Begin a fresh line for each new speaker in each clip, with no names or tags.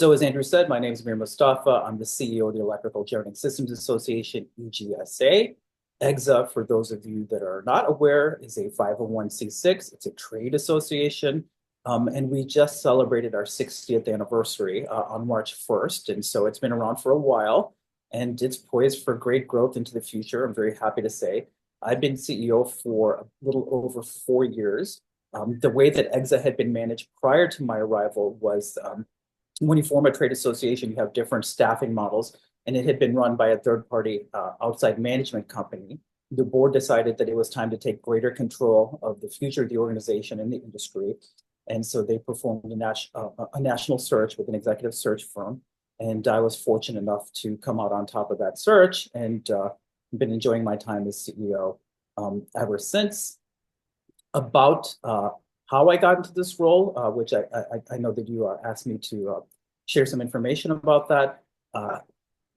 So as Andrew said, my name is Mir Mustafa. I'm the CEO of the Electrical Generating Systems Association, EGSA. EGSA, for those of you that are not aware, is a 501c6. It's a trade association. And we just celebrated our 60th anniversary on March 1st. And so it's been around for a while and it's poised for great growth into the future. I'm very happy to say. I've been CEO for a little over 4 years. The way that EGSA had been managed prior to my arrival was when you form a trade association, you have different staffing models, and it had been run by a third-party outside management company. The board decided that it was time to take greater control of the future of the organization and the industry, and so they performed a national search with an executive search firm, and I was fortunate enough to come out on top of that search, and been enjoying my time as CEO ever since. About how I got into this role, which I know that you asked me to share some information about that.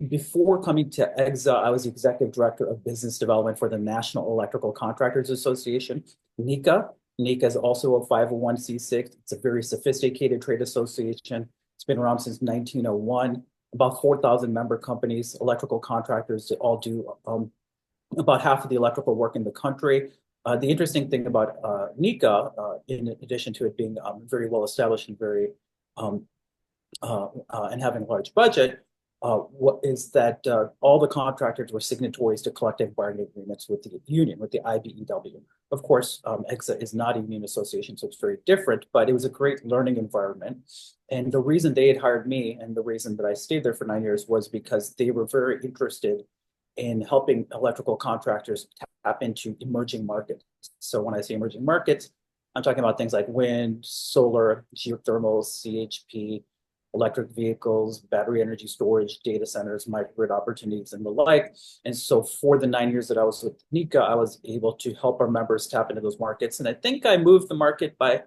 Before coming to EGSA, I was the Executive Director of Business Development for the National Electrical Contractors Association, NECA. NECA is also a 501c6. It's a very sophisticated trade association. It's been around since 1901. About 4,000 member companies, electrical contractors that all do about half of the electrical work in the country. The interesting thing about NECA, in addition to it being very well established and and having a large budget, what is that all the contractors were signatories to collective bargaining agreements with the union, with the IBEW. Of course, EGSA is not a union association, so it's very different, but it was a great learning environment. And the reason they had hired me and the reason that I stayed there for 9 years was because they were very interested in helping electrical contractors tap into emerging markets. So when I say emerging markets, I'm talking about things like wind, solar, geothermal, CHP, electric vehicles, battery energy storage, data centers, microgrid opportunities, and the like. And so for the 9 years that I was with NECA, I was able to help our members tap into those markets. And I think I moved the market by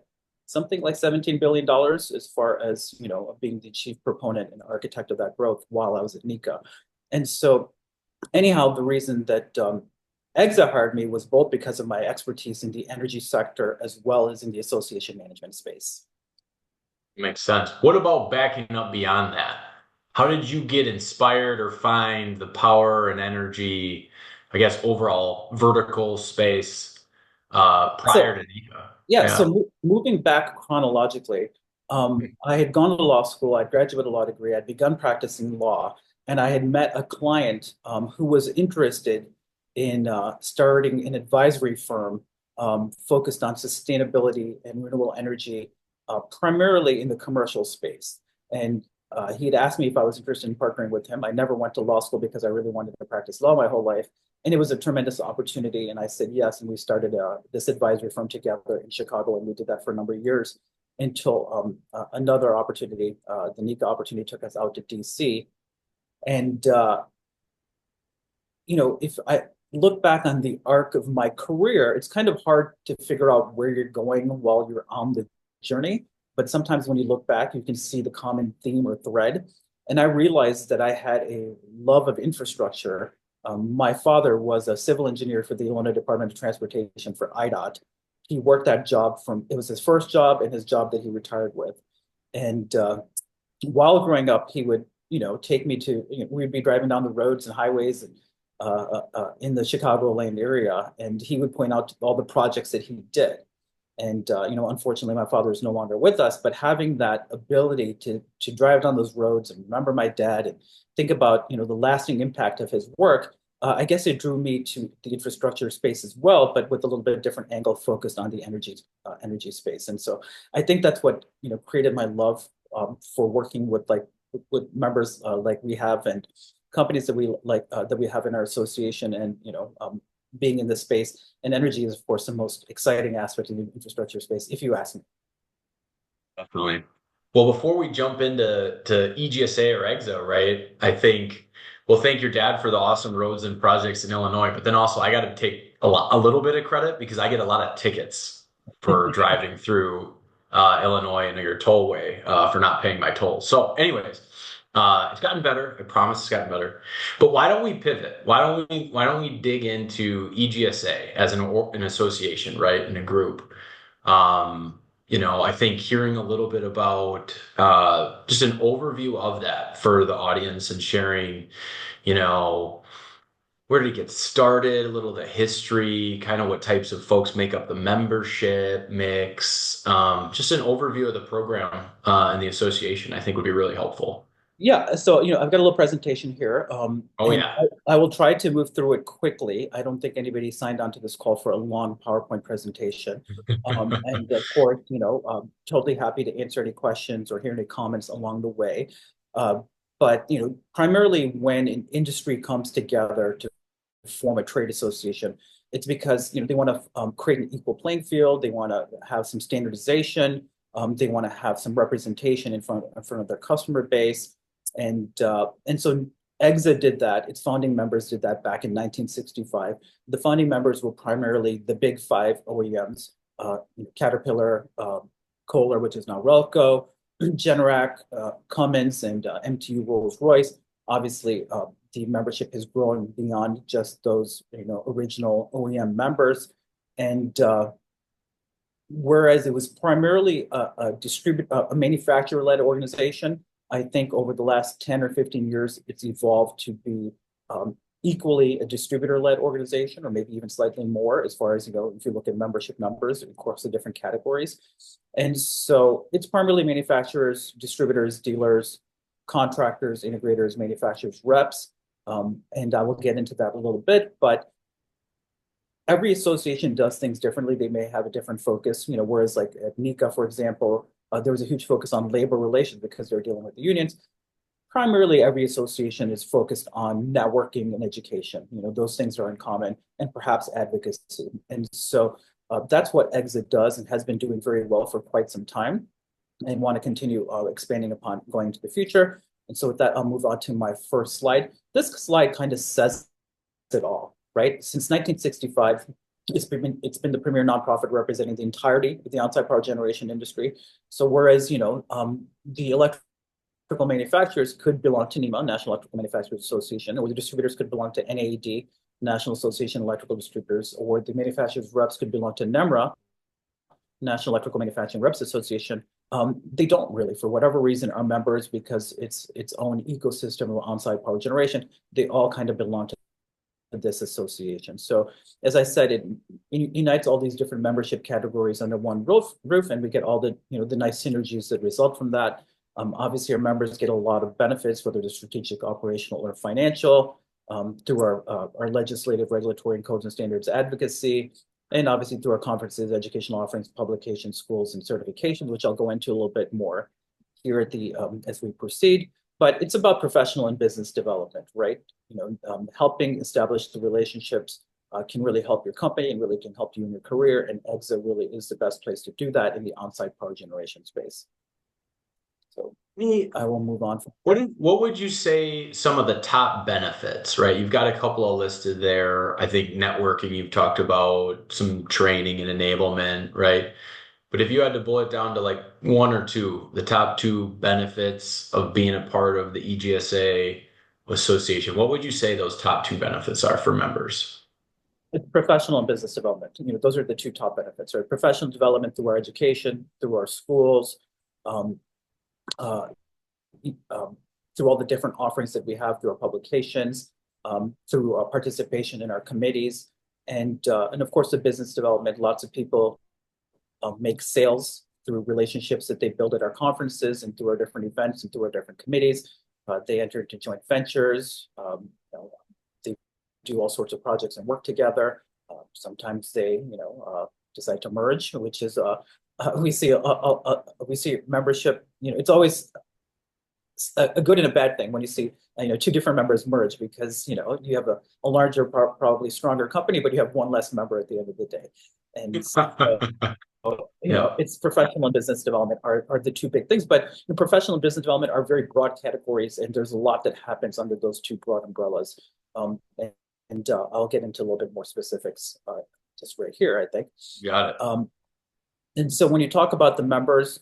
something like $17 billion as far as, being the chief proponent and architect of that growth while I was at NECA. And so anyhow, the reason that EGSA hired me was both because of my expertise in the energy sector as well as in the association management space.
Makes sense. What about backing up beyond that? How did you get inspired or find the power and energy, I guess, overall vertical space prior
So
to NECA?
yeah,
Yeah.
so moving back chronologically, I had gone to law school, I'd graduated a law degree, I'd begun practicing law, and I had met a client who was interested in starting an advisory firm focused on sustainability and renewable energy, primarily in the commercial space. And he had asked me if I was interested in partnering with him. I never went to law school because I really wanted to practice law my whole life. And it was a tremendous opportunity. And I said yes. And we started this advisory firm together in Chicago. And we did that for a number of years until another opportunity, the NECA opportunity, took us out to DC. And, if I look back on the arc of my career, it's kind of hard to figure out where you're going while you're on the journey. But sometimes when you look back, you can see the common theme or thread. And I realized that I had a love of infrastructure. My father was a civil engineer for the Illinois Department of Transportation for IDOT. He worked that job it was his first job and his job that he retired with. And while growing up, he would, take me to, we'd be driving down the roads and highways and, in the Chicagoland area, and he would point out all the projects that he did. And unfortunately, my father is no longer with us. But having that ability to drive down those roads and remember my dad and think about the lasting impact of his work, I guess it drew me to the infrastructure space as well, but with a little bit different angle focused on the energy space. And so I think that's what created my love for working with members like we have and companies that we that we have in our association, and being in this space. And energy is, of course, the most exciting aspect of the infrastructure space, if you ask me.
Definitely. Well, before we jump into EGSA or EGSA, right? I think, well, thank your dad for the awesome roads and projects in Illinois, but then also I got to take a little bit of credit because I get a lot of tickets for driving through Illinois and your tollway for not paying my tolls. So, anyways, it's gotten better. I promise it's gotten better. But why don't we pivot? Why don't we dig into EGSA as an association, right? In a group. I think hearing a little bit about just an overview of that for the audience and sharing, you know, where did it get started, a little of the history, kind of what types of folks make up the membership mix, just an overview of the program and the association, I think would be really helpful.
Yeah, so I've got a little presentation here,
Oh,
and
yeah.
I will try to move through it quickly. I don't think anybody signed on to this call for a long PowerPoint presentation. And of course, totally happy to answer any questions or hear any comments along the way. Uh, but primarily when an industry comes together to form a trade association, it's because they want to create an equal playing field. They want to have some standardization. They want to have some representation in front of their customer base, and so EGSA did that. Its founding members did that back in 1965. The founding members were primarily the big five OEMs: Caterpillar, Kohler, which is now Relco, Generac, Cummins, and MTU Rolls-Royce. Obviously, the membership has grown beyond just those original OEM members, and whereas it was primarily a manufacturer-led organization, I think over the last 10 or 15 years, it's evolved to be equally a distributor-led organization, or maybe even slightly more as far as, if you look at membership numbers across the different categories. And so it's primarily manufacturers, distributors, dealers, contractors, integrators, manufacturers, reps. And I will get into that a little bit, but every association does things differently. They may have a different focus, whereas like at NICA, for example, there was a huge focus on labor relations because they're dealing with the unions. Primarily, every association is focused on networking and education. Those things are in common, and perhaps advocacy. And so that's what EGSA does and has been doing very well for quite some time, and want to continue expanding upon going into the future. And so with that, I'll move on to my first slide. This slide kind of says it all, right? Since 1965, it's been the premier nonprofit representing the entirety of the on-site power generation industry. So whereas the electrical manufacturers could belong to NEMA, National Electrical Manufacturers Association, or the distributors could belong to NAED, National Association of Electrical Distributors, or the manufacturers reps could belong to NEMRA, National Electrical Manufacturing Reps Association. They don't really, for whatever reason, are members because it's its own ecosystem of on-site power generation. They all kind of belong to this association. So as I said, it unites all these different membership categories under one roof, and we get all the nice synergies that result from that. Obviously, our members get a lot of benefits, whether they're strategic, operational, or financial, through our legislative, regulatory, and codes and standards advocacy, and obviously through our conferences, educational offerings, publications, schools, and certifications, which I'll go into a little bit more here at the as we proceed. But it's about professional and business development, right? Helping establish the relationships can really help your company and really can help you in your career. And EGSA really is the best place to do that in the on-site power generation space. So I will move on.
What would you say some of the top benefits, right? You've got a couple of listed there. I think networking, you've talked about some training and enablement, right? But if you had to boil it down to like one or two, the top two benefits of being a part of the EGSA association, what would you say those top two benefits are for members?
It's professional and business development. Those are the two top benefits, right? Professional development through our education, through our schools, um, uh, through all the different offerings that we have through our publications, through our participation in our committees, and of course the business development. Lots of people make sales through relationships that they build at our conferences and through our different events and through our different committees. They enter into joint ventures. They do all sorts of projects and work together. Sometimes they, decide to merge, which is we see membership. It's always a good and a bad thing when you see two different members merge, because you have a larger, probably stronger company, but you have one less member at the end of the day. And so,
Yeah.
it's professional and business development are the two big things, but professional and business development are very broad categories, and there's a lot that happens under those two broad umbrellas. And I'll get into a little bit more specifics just right here, I think.
Got it.
And so when you talk about the members,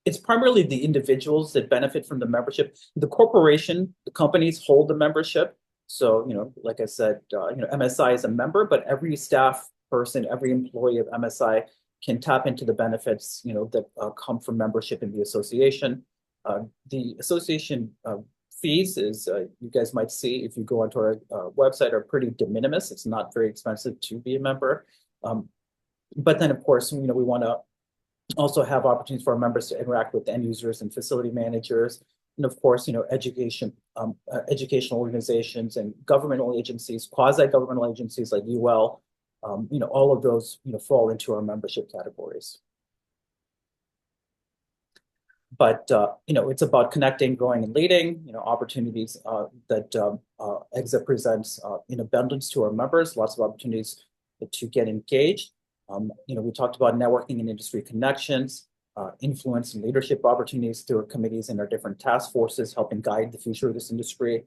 it's primarily the individuals that benefit from the membership. The corporation, the companies hold the membership. So, like I said, MSI is a member, but every staff person, every employee of MSI can tap into the benefits, that come from membership in the association. The association fees, is you guys might see if you go onto our website, are pretty de minimis. It's not very expensive to be a member. But then, of course, we want to also have opportunities for our members to interact with end users and facility managers. And of course, educational organizations and governmental agencies, quasi-governmental agencies like UL, all of those, fall into our membership categories. But, it's about connecting, growing, and leading, opportunities that EGSA presents in abundance to our members, lots of opportunities to get engaged. We talked about networking and industry connections, influence and leadership opportunities through our committees and our different task forces, helping guide the future of this industry.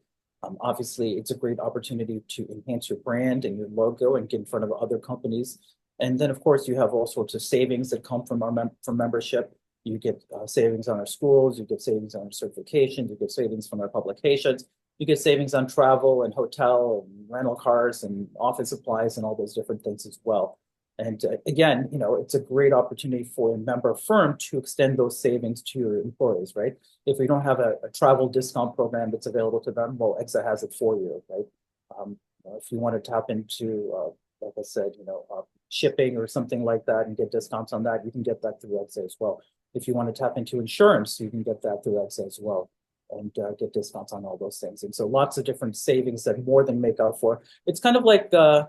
Obviously, it's a great opportunity to enhance your brand and your logo and get in front of other companies. And then, of course, you have all sorts of savings that come from from membership. You get savings on our schools, you get savings on our certifications, you get savings from our publications, you get savings on travel and hotel and rental cars and office supplies and all those different things as well. And again, it's a great opportunity for a member firm to extend those savings to your employees, right? If we don't have a travel discount program that's available to them, well, EGSA has it for you, right? If you want to tap into, like I said, shipping or something like that and get discounts on that, you can get that through EGSA as well. If you want to tap into insurance, you can get that through EGSA as well and get discounts on all those things. And so lots of different savings that more than make up for. It's kind of like the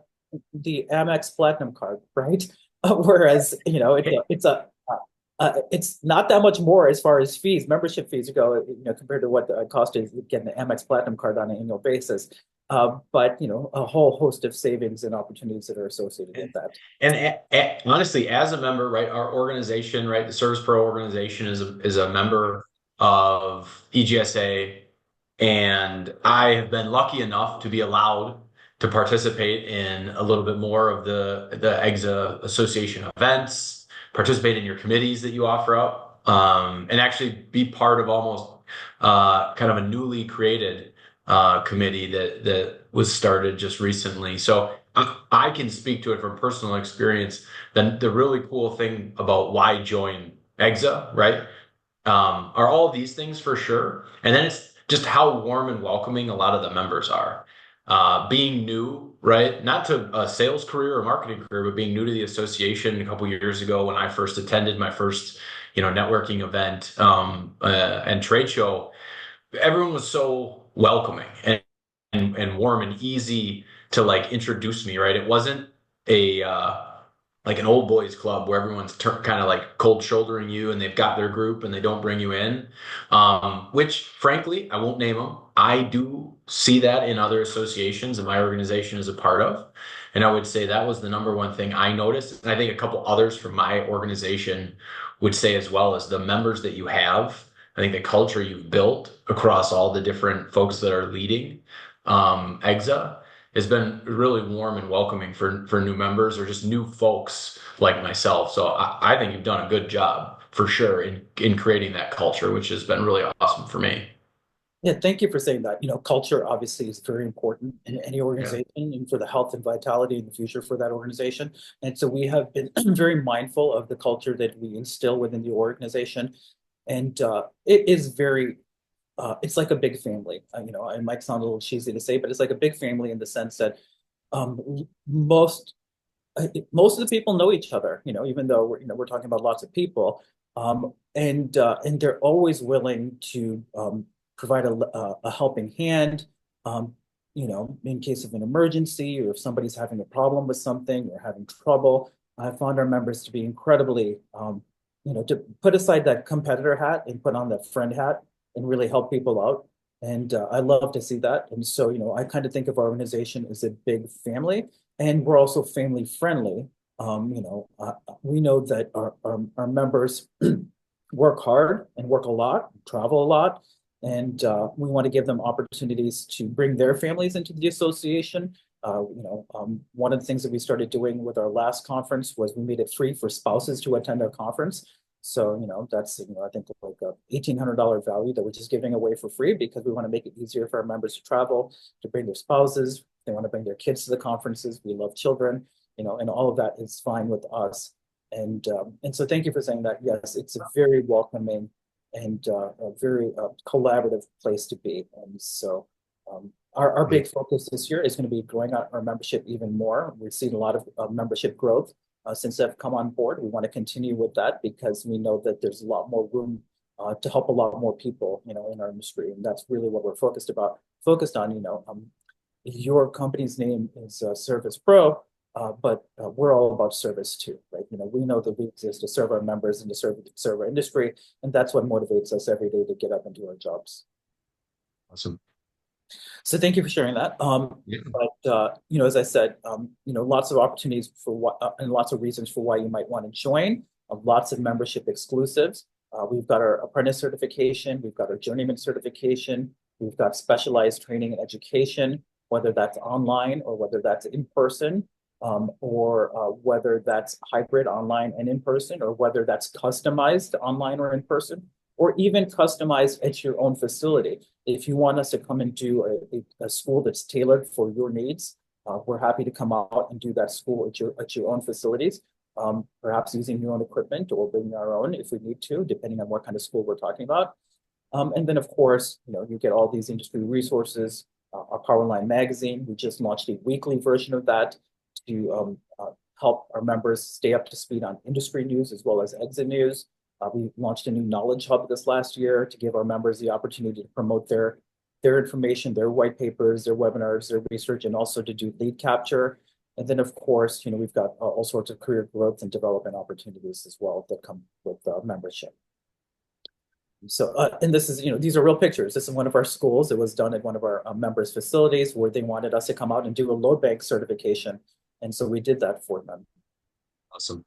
Amex Platinum card, right? Whereas, it's not that much more as far as fees, membership fees go, compared to what the cost is getting an Amex Platinum card on an annual basis. But, a whole host of savings and opportunities that are associated with that.
And honestly, as a member, right, our organization, right, the Service Pro organization is a member of EGSA, and I have been lucky enough to be allowed to participate in a little bit more of the EGSA Association events, participate in your committees that you offer up, and actually be part of almost kind of a newly created committee that was started just recently. So I can speak to it from personal experience. Then the really cool thing about why join EGSA, right, are all these things for sure. And then it's just how warm and welcoming a lot of the members are. Being new, right, not to a sales career or marketing career, but being new to the association a couple years ago when I first attended my first, networking event and trade show, everyone was so welcoming and warm and easy to like introduce me, right? It wasn't a like an old boys club where everyone's kind of like cold shouldering you and they've got their group and they don't bring you in, which frankly, I won't name them. I do see that in other associations that my organization is a part of. And I would say that was the number one thing I noticed. And I think a couple others from my organization would say as well, as the members that you have. I think the culture you've built across all the different folks that are leading EGSA has been really warm and welcoming for new members or just new folks like myself. So I think you've done a good job for sure in creating that culture, which has been really awesome for me.
Yeah, thank you for saying that. Culture obviously is very important in any organization and for the health and vitality in the future for that organization. And so we have been very mindful of the culture that we instill within the organization. And it is very, it's like a big family. It might sound a little cheesy to say, but it's like a big family in the sense that most of the people know each other, even though we're talking about lots of people. And they're always willing to provide a helping hand, in case of an emergency or if somebody's having a problem with something or having trouble. I found our members to be incredibly, to put aside that competitor hat and put on that friend hat and really help people out. And I love to see that. And so, I kind of think of our organization as a big family, and we're also family friendly. We know that our members work hard and work a lot, travel a lot, and we want to give them opportunities to bring their families into the association. One of the things that we started doing with our last conference was we made it free for spouses to attend our conference. So, that's, I think like a $1,800 value that we're just giving away for free because we want to make it easier for our members to travel, to bring their spouses. They want to bring their kids to the conferences. We love children, and all of that is fine with us. And so thank you for saying that. Yes, it's a very welcoming and a very collaborative place to be. And so our big focus this year is going to be growing out our membership even more. We've seen a lot of membership growth since I've come on board. We want to continue with that because we know that there's a lot more room to help a lot more people, in our industry. And that's really what we're focused on, your company's name is Service Pro, but we're all about service too, right? We know that we exist to serve our members and to serve our industry, and that's what motivates us every day to get up and do our jobs.
Awesome.
So thank you for sharing that.
Yeah.
But as I said, lots of opportunities for what and lots of reasons for why you might want to join. Lots of membership exclusives. We've got our apprentice certification. We've got our journeyman certification. We've got specialized training and education, whether that's online or whether that's in person, or whether that's hybrid online and in person, or whether that's customized online or in person, or even customized at your own facility. If you want us to come and do a school that's tailored for your needs, we're happy to come out and do that school at your own facilities, perhaps using your own equipment or bringing our own if we need to, depending on what kind of school we're talking about. And then, of course, you get all these industry resources. Our Powerline magazine, we just launched a weekly version of that to help our members stay up to speed on industry news as well as exit news. We launched a new knowledge hub this last year to give our members the opportunity to promote their information, their white papers, their webinars, their research, and also to do lead capture. And then, of course, we've got all sorts of career growth and development opportunities as well that come with membership. So, and this is, these are real pictures. This is one of our schools. It was done at one of our members' facilities where they wanted us to come out and do a load bank certification. And so we did that for them.
Awesome.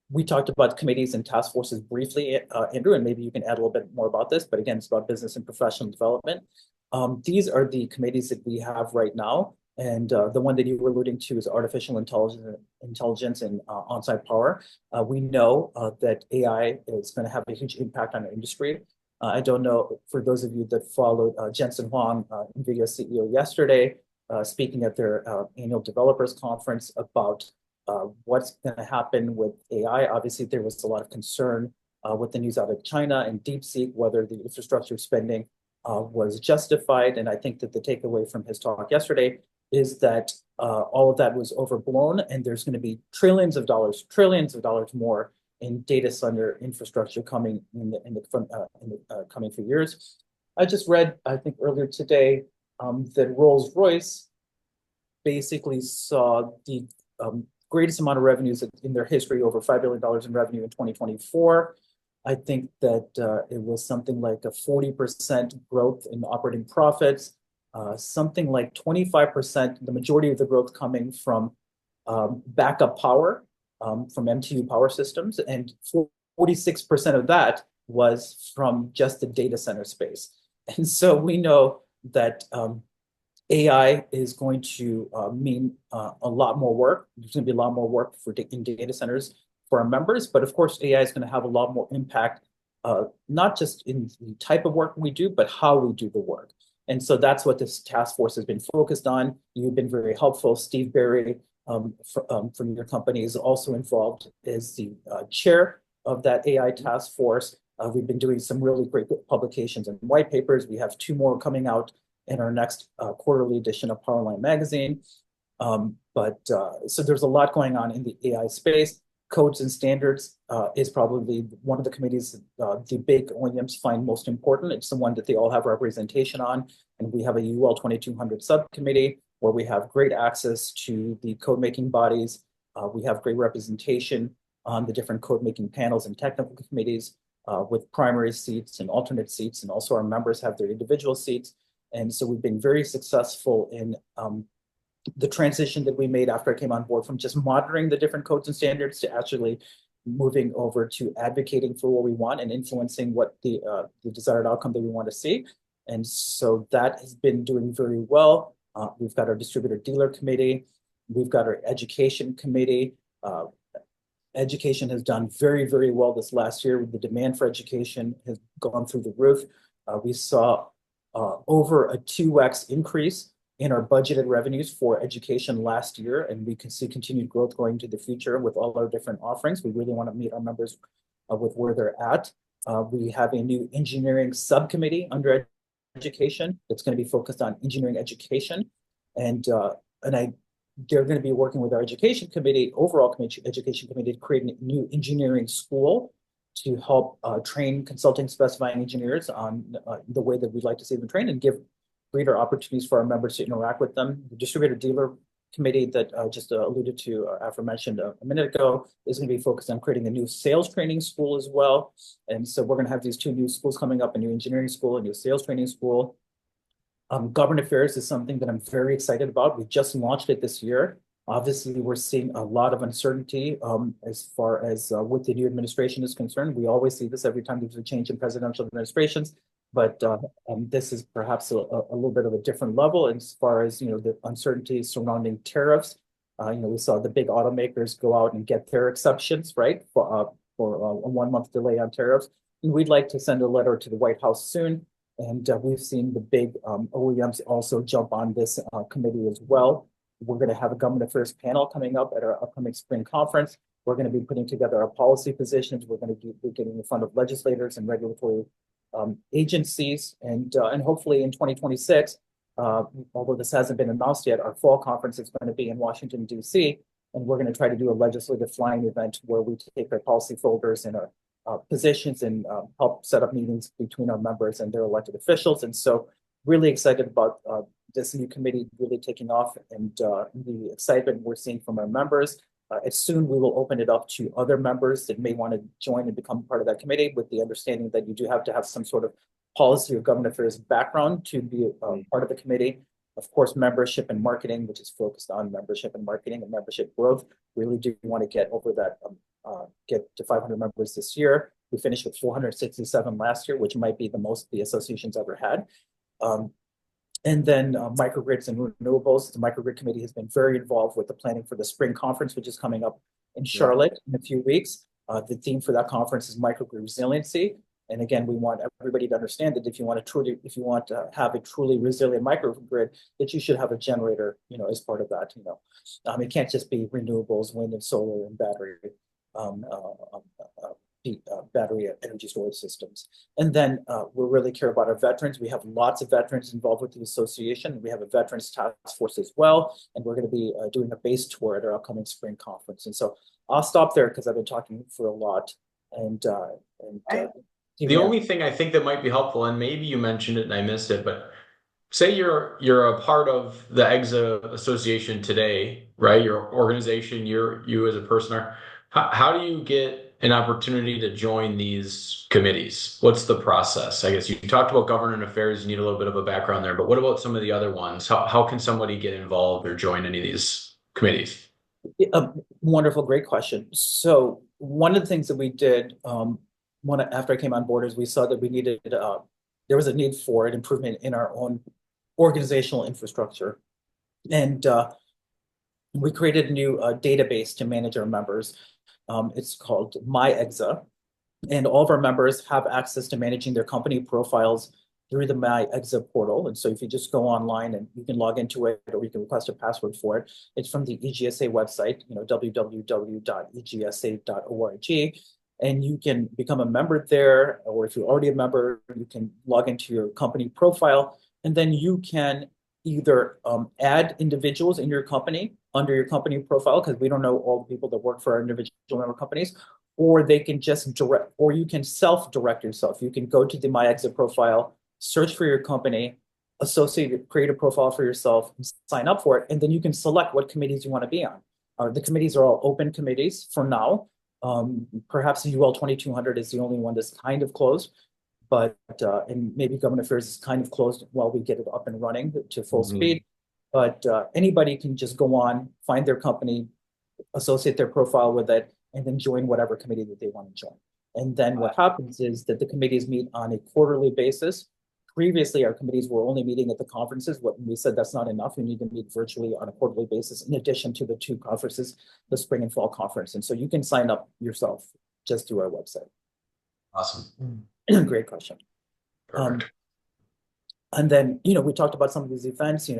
We talked about committees and task forces briefly, Andrew, and maybe you can add a little bit more about this, but again, it's about business and professional development. These are the committees that we have right now. And the one that you were alluding to is artificial intelligence and on-site power. We know that AI is going to have a huge impact on our industry. I don't know, for those of you that followed Jensen Huang, NVIDIA CEO, yesterday, speaking at their annual developers conference about what's going to happen with AI. Obviously, there was a lot of concern with the news out of China and DeepSeek, whether the infrastructure spending was justified. And I think that the takeaway from his talk yesterday is that all of that was overblown, and there's going to be trillions of dollars more in data center infrastructure coming in the coming few years. I just read, I think earlier today, that Rolls-Royce basically saw the greatest amount of revenues in their history, over $5 billion in revenue in 2024. I think that it was something like a 40% growth in operating profits, something like 25%, the majority of the growth coming from backup power from MTU power systems, and 46% of that was from just the data center space. And so we know that AI is going to mean a lot more work. There's going to be a lot more work in data centers for our members, but of course, AI is going to have a lot more impact, not just in the type of work we do, but how we do the work. And so that's what this task force has been focused on. You've been very helpful. Steve Berry from your company is also involved as the chair of that AI task force. We've been doing some really great publications and white papers. We have 2 more coming out in our next quarterly edition of Powerline magazine. So there's a lot going on in the AI space. Codes and standards is probably one of the committees the big OEMs find most important. It's the one that they all have representation on. And we have a UL 2200 subcommittee where we have great access to the code making bodies. We have great representation on the different code making panels and technical committees with primary seats and alternate seats. And also our members have their individual seats. And so we've been very successful in the transition that we made after I came on board from just monitoring the different codes and standards to actually moving over to advocating for what we want and influencing what the desired outcome that we want to see. And so that has been doing very well. We've got our distributor dealer committee. We've got our education committee. Education has done very, very well this last year. The demand for education has gone through the roof. We saw over a 2x increase in our budgeted revenues for education last year, and we can see continued growth going into the future with all our different offerings. We really want to meet our members with where they're at. We have a new engineering subcommittee under education that's going to be focused on engineering education, and they're going to be working with our education committee, education committee, to create a new engineering school to help train consulting specifying engineers on the way that we'd like to see them trained and give greater opportunities for our members to interact with them. The distributor dealer committee that just alluded to, aforementioned a minute ago, is going to be focused on creating a new sales training school as well. And so we're going to have these two new schools coming up, a new engineering school, a new sales training school. Government affairs is something that I'm very excited about. We just launched it this year. Obviously, we're seeing a lot of uncertainty as far as what the new administration is concerned. We always see this every time there's a change in presidential administrations, but this is perhaps a little bit of a different level as far as the uncertainty surrounding tariffs. We saw the big automakers go out and get their exceptions, right, for a 1 month delay on tariffs. And we'd like to send a letter to the White House soon. And we've seen the big OEMs also jump on this committee as well. We're going to have a government affairs panel coming up at our upcoming spring conference. We're going to be putting together our policy positions. We're going to be getting in front of legislators and regulatory agencies. And hopefully in 2026, although this hasn't been announced yet, our fall conference is going to be in Washington, D.C. And we're going to try to do a legislative flying event where we take our policy folders and our positions and help set up meetings between our members and their elected officials. And so really excited about this new committee really taking off and the excitement we're seeing from our members. As soon we will open it up to other members that may want to join and become part of that committee, with the understanding that you do have to have some sort of policy or government affairs background to be part of the committee. Of course, membership and marketing, which is focused on membership and marketing and membership growth. Really do want to get over that, get to 500 members this year. We finished with 467 last year, which might be the most the association's ever had. And then microgrids and renewables. The microgrid committee has been very involved with the planning for the spring conference, which is coming up in Charlotte in a few weeks. The theme for that conference is microgrid resiliency. And again, we want everybody to understand that if you want to have a truly resilient microgrid, that you should have a generator, as part of that. It can't just be renewables, wind and solar and battery. Battery energy storage systems. And then we really care about our veterans. We have lots of veterans involved with the association. We have a veterans task force as well. And we're going to be doing a base tour at our upcoming spring conference. And so I'll stop there because I've been talking for a lot.
The only thing I think that might be helpful, and maybe you mentioned it and I missed it, but say you're a part of the EGSA Association today, right? Your organization, you as a person are. How do you get an opportunity to join these committees? What's the process? I guess you talked about government affairs, you need a little bit of a background there, but what about some of the other ones? How can somebody get involved or join any of these committees?
Wonderful, great question. So one of the things that we did after I came on board is we saw that we needed, there was a need for an improvement in our own organizational infrastructure. And we created a new database to manage our members. It's called My EGSA, and all of our members have access to managing their company profiles through the My EGSA portal. And so if you just go online and you can log into it, or you can request a password for it, it's from the EGSA website, www.egsa.org. And you can become a member there, or if you're already a member, you can log into your company profile, and then you can either add individuals in your company under your company profile, because we don't know all the people that work for our individual member companies, or they can just or you can self-direct yourself. You can go to the My EGSA profile, search for your company, create a profile for yourself, sign up for it, and then you can select what committees you want to be on. The committees are all open committees for now. Perhaps UL 2200 is the only one that's kind of closed, but and maybe government affairs is kind of closed while we get it up and running to full speed. But anybody can just go on, find their company, associate their profile with it, and then join whatever committee that they want to join. And then what happens is that the committees meet on a quarterly basis. Previously, our committees were only meeting at the conferences. We said that's not enough. We need to meet virtually on a quarterly basis, in addition to the two conferences, the spring and fall conference. And so you can sign up yourself just through our website.
Awesome.
Great question. And then, we talked about some of these events,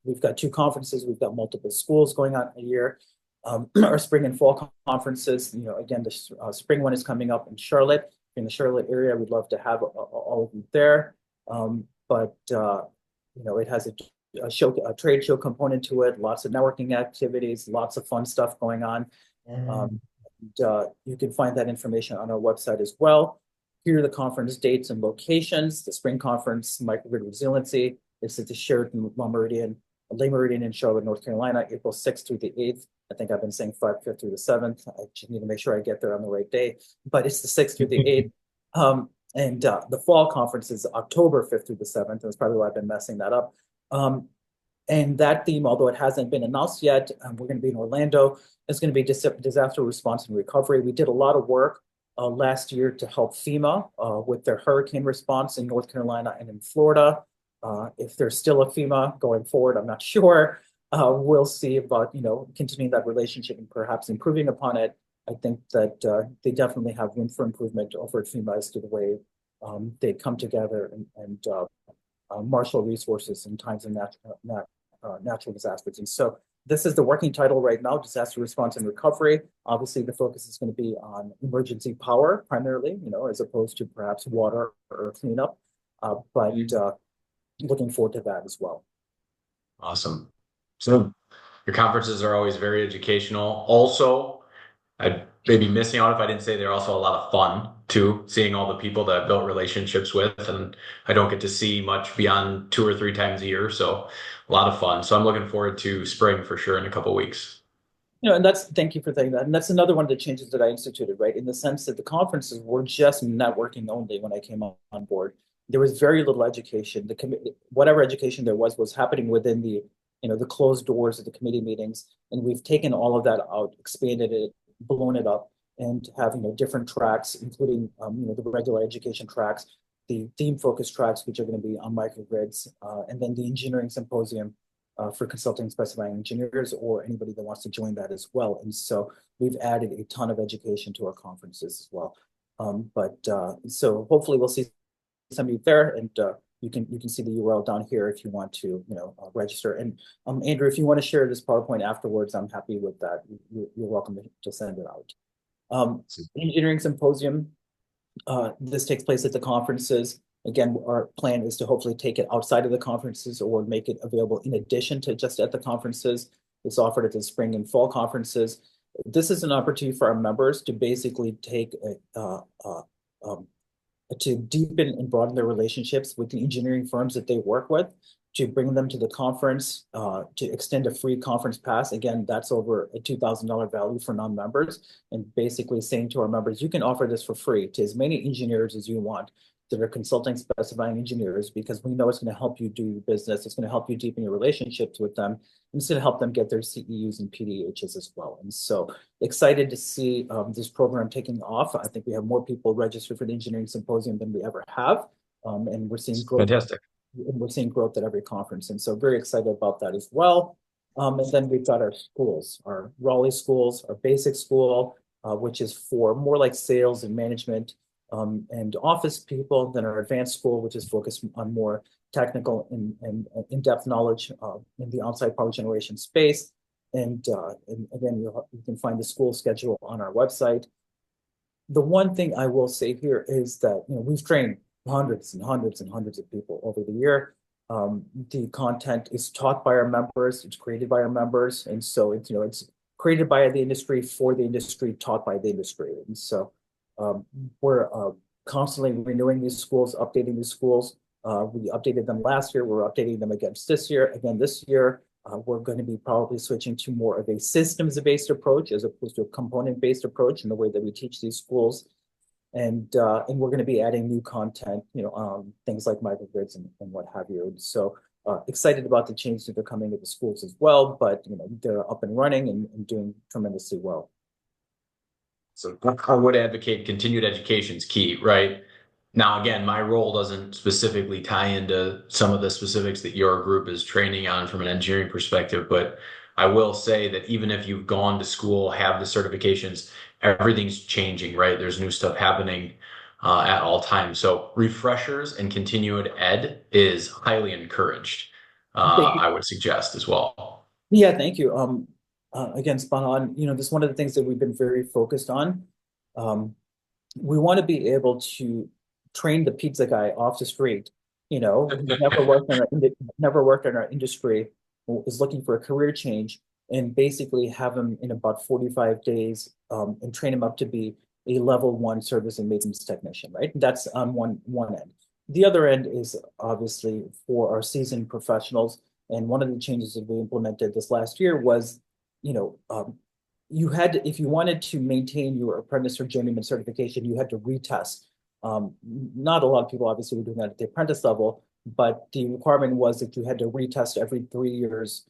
we've got two conferences, we've got multiple schools going on a year. Our spring and fall conferences, again, the spring one is coming up in Charlotte. In the Charlotte area, we'd love to have all of you there. But it has a trade show component to it, lots of networking activities, lots of fun stuff going on. You can find that information on our website as well. Here are the conference dates and locations. The spring conference, Microgrid Resiliency, is at the Sheraton Le Meridian in Charlotte, North Carolina, April 6th through the 8th. I think I've been saying 5th through the 7th. I just need to make sure I get there on the right day, but it's the 6th through the 8th. And the fall conference is October 5th through the 7th. That's probably why I've been messing that up. And that theme, although it hasn't been announced yet, we're going to be in Orlando. It's going to be disaster response and recovery. We did a lot of work last year to help FEMA with their hurricane response in North Carolina and in Florida. If there's still a FEMA going forward, I'm not sure. We'll see about, continuing that relationship and perhaps improving upon it. I think that they definitely have room for improvement over at FEMA as to the way they come together and marshal resources in times of natural disasters. And so this is the working title right now, Disaster Response and Recovery. Obviously, the focus is going to be on emergency power primarily, as opposed to perhaps water or cleanup. But looking forward to that as well.
Awesome. So your conferences are always very educational. Also, I'd maybe missing out if I didn't say they're also a lot of fun too, seeing all the people that I've built relationships with, and I don't get to see much beyond 2 or 3 times a year. So a lot of fun. So I'm looking forward to spring for sure in a couple of weeks.
And thank you for saying that. And that's another one of the changes that I instituted, right? In the sense that the conferences were just networking only when I came on board. There was very little education. Whatever education there was happening within the closed doors of the committee meetings. And we've taken all of that out, expanded it, blown it up, and have, different tracks, including, the regular education tracks, the theme focused tracks, which are going to be on microgrids, and then the engineering symposium for consulting specifying engineers or anybody that wants to join that as well. And so we've added a ton of education to our conferences as well. So hopefully we'll see some of you there, and you can see the URL down here if you want to register. And Andrew, if you want to share this PowerPoint afterwards, I'm happy with that. You're welcome to send it out. Engineering symposium. This takes place at the conferences. Again, our plan is to hopefully take it outside of the conferences or make it available in addition to just at the conferences. It's offered at the spring and fall conferences. This is an opportunity for our members to basically take to deepen and broaden their relationships with the engineering firms that they work with, to bring them to the conference, to extend a free conference pass. Again, that's over a $2,000 value for non-members, and basically saying to our members, you can offer this for free to as many engineers as you want that are consulting specifying engineers, because we know it's going to help you do your business. It's going to help you deepen your relationships with them. And it's going to help them get their CEUs and PDHs as well. And so excited to see this program taking off. I think we have more people registered for the engineering symposium than we ever have. And we're seeing growth.
Fantastic.
And we're seeing growth at every conference. And so very excited about that as well. And then we've got our schools, our Raleigh schools, our basic school, which is for more like sales and management and office people, than our advanced school, which is focused on more technical and in-depth knowledge in the on-site power generation space. And again, you can find the school schedule on our website. The one thing I will say here is that we've trained hundreds and hundreds and hundreds of people over the year. The content is taught by our members, it's created by our members, and so it's created by the industry, for the industry, taught by the industry. And so we're constantly renewing these schools, updating these schools. We updated them last year. We're updating them again this year. We're going to be probably switching to more of a systems-based approach as opposed to a component-based approach in the way that we teach these schools. And we're going to be adding new content, things like microgrids and what have you. And so excited about the changes that are coming to the schools as well, but they're up and running and doing tremendously well.
So I would advocate continued education is key, right? Now, again, my role doesn't specifically tie into some of the specifics that your group is training on from an engineering perspective, but I will say that even if you've gone to school, have the certifications, everything's changing, right? There's new stuff happening. at all times. So refreshers and continued ed is highly encouraged.
Thank you.
I would suggest as well.
Yeah, thank you. Again, spot on. This is one of the things that we've been very focused on. Um, we want to be able to train the pizza guy off the street, who's never worked in our industry, who is looking for a career change, and basically have him in about 45 days, and train him up to be a level one service and maintenance technician, right? That's on one end. The other end is obviously for our seasoned professionals. And one of the changes that we implemented this last year was, you know, um, you had to, if you wanted to maintain your apprentice or journeyman certification, you had to retest. Not a lot of people obviously were doing that at the apprentice level, but the requirement was that you had to retest every 3 years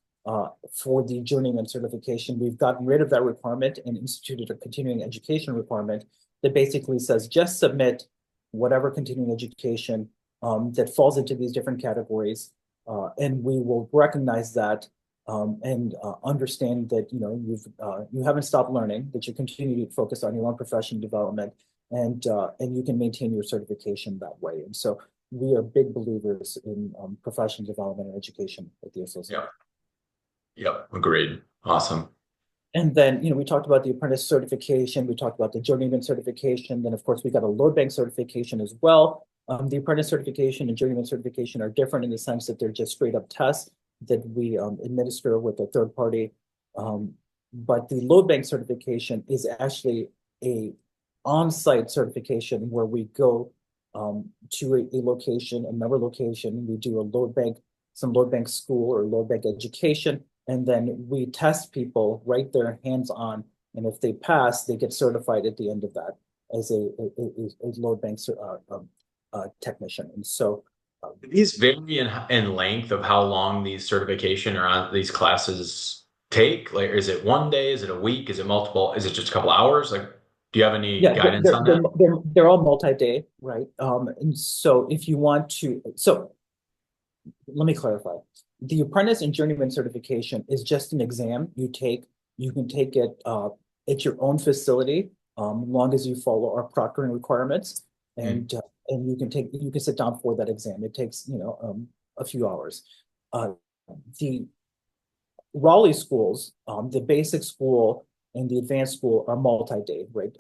for the journeyman certification. We've gotten rid of that requirement and instituted a continuing education requirement that basically says just submit whatever continuing education that falls into these different categories, and we will recognize that, and understand that you haven't stopped learning, that you continue to focus on your own professional development, and you can maintain your certification that way. And so we are big believers in professional development and education at the association.
Yep. Yep. Agreed. Awesome.
And then, we talked about the apprentice certification, we talked about the journeyman certification, then of course we got a load bank certification as well. The apprentice certification and journeyman certification are different in the sense that they're just straight up tests that we administer with a third party. But the load bank certification is actually a on-site certification where we go to a location, a member location, we do some load bank school or load bank education, and then we test people right there hands-on, and if they pass, they get certified at the end of that as a load bank technician. And so
Do these vary in length of how long these certification or on these classes take? Like, is it one day? Is it a week? Is it multiple? Is it just a couple hours? Like, do you have any
yeah,
guidance on that?
they're all multi-day, right? And so if you want to, so let me clarify. The apprentice and journeyman certification is just an exam you take. You can take it at your own facility, as long as you follow our proctoring requirements,
Mm.
and you can sit down for that exam. It takes a few hours. Uh, the Raleigh schools, the basic school and the advanced school are multi-day, right?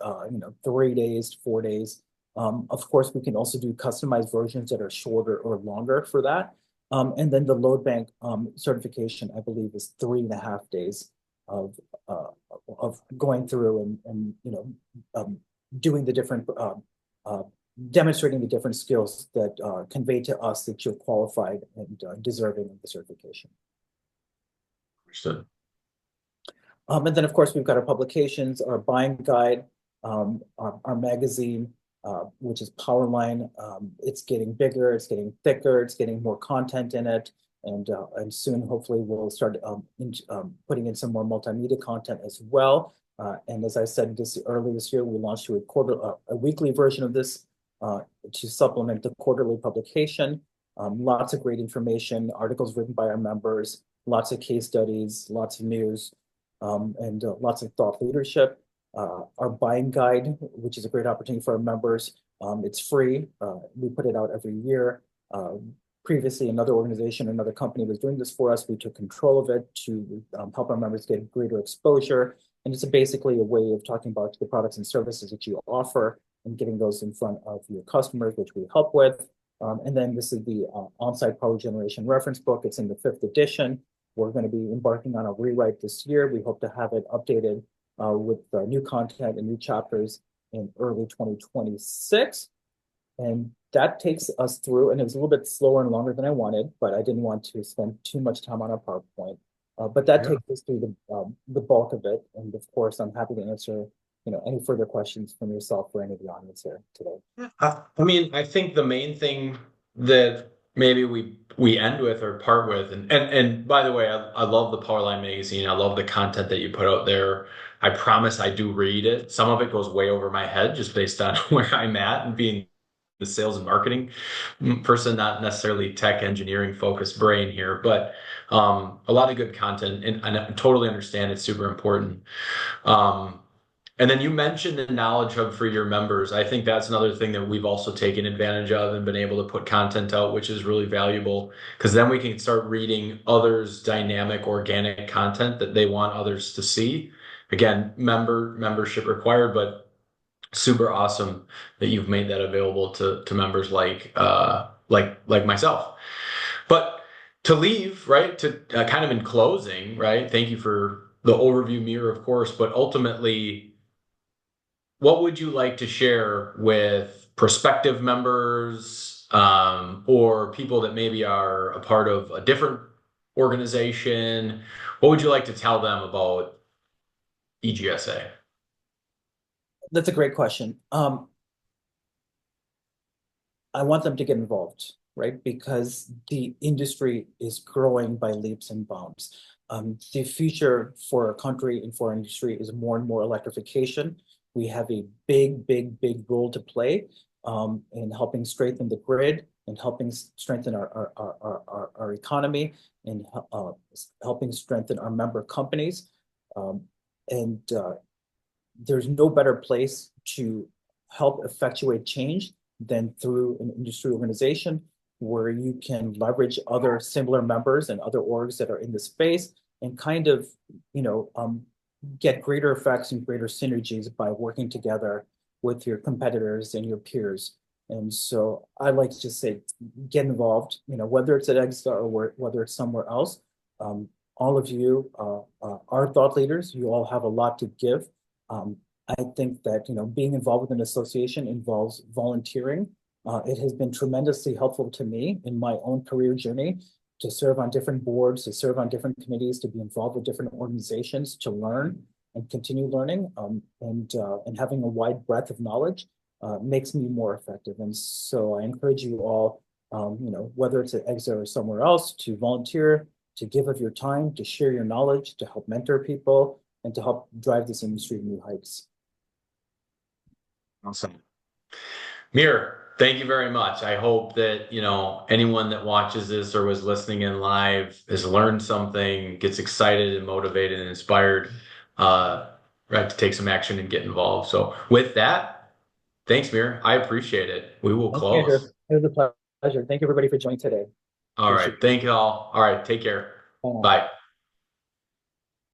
3 days, 4 days. Of course, we can also do customized versions that are shorter or longer for that. And then the load bank certification, I believe, is 3.5 days of uh, of going through and doing the different uh, demonstrating the different skills that convey to us that you're qualified and deserving of the certification.
Understood.
And then, of course, we've got our publications, our buying guide, our magazine, which is Powerline. It's getting bigger, it's getting thicker, it's getting more content in it. And soon, hopefully, we'll start putting in some more multimedia content as well. And as I said earlier this year, we launched a weekly version of this to supplement the quarterly publication. Lots of great information, articles written by our members, lots of case studies, lots of news, and lots of thought leadership. Our buying guide, which is a great opportunity for our members. It's free. We put it out every year. Previously, another organization, another company was doing this for us. We took control of it to help our members get greater exposure. And it's basically a way of talking about the products and services that you offer and getting those in front of your customers, which we help with. And then this is the on-site power generation reference book. It's in the 5th edition. We're going to be embarking on a rewrite this year. We hope to have it updated with new content and new chapters in early 2026. And that takes us through, and it was a little bit slower and longer than I wanted, but I didn't want to spend too much time on a PowerPoint. But that takes us through the bulk of it. And of course, I'm happy to answer any further questions from yourself or any of the audience here today.
I mean, I think the main thing that maybe we end with or part with, and by the way, I love the Powerline magazine. I love the content that you put out there. I promise I do read it. Some of it goes way over my head just based on where I'm at and being the sales and marketing person, not necessarily tech engineering focused brain here, but a lot of good content, and I totally understand it's super important. Um, And then you mentioned the Knowledge Hub for your members. I think that's another thing that we've also taken advantage of and been able to put content out, which is really valuable because then we can start reading others' dynamic, organic content that they want others to see. Again, membership required, but super awesome that you've made that available to members like myself. But to leave, right, to kind of in closing, right, thank you for the overview, Mir, of course, but ultimately, what would you like to share with prospective members or people that maybe are a part of a different organization? What would you like to tell them about EGSA?
That's a great question. I want them to get involved, right? Because the industry is growing by leaps and bounds. The future for our country and for our industry is more and more electrification. We have a big role to play in helping strengthen the grid and helping strengthen our economy and helping strengthen our member companies. Um, and there's no better place to help effectuate change than through an industry organization where you can leverage other similar members and other orgs that are in the space and kind of, you know, get greater effects and greater synergies by working together with your competitors and your peers. And so I like to just say, get involved, you know, whether it's at EGSA or whether it's somewhere else. All of you are thought leaders. You all have a lot to give. Um, I think that, you know, being involved with an association involves volunteering. It has been tremendously helpful to me in my own career journey to serve on different boards, to serve on different committees, to be involved with different organizations, to learn and continue learning, and having a wide breadth of knowledge makes me more effective. And so I encourage you all, you know, whether it's at EGSA or somewhere else, to volunteer, to give of your time, to share your knowledge, to help mentor people, and to help drive this industry to new heights.
Awesome. Mir, thank you very much. I hope that, anyone that watches this or was listening in live has learned something, gets excited and motivated and inspired, uh, right, to take some action and get involved. So with that, thanks, Mir. I appreciate it. We will
Okay,
close.
Andrew. It was a pleasure. Thank you, everybody, for joining today.
All right.
Appreciate it.
Thank you all. All right. Take care.
Bye now.
Bye.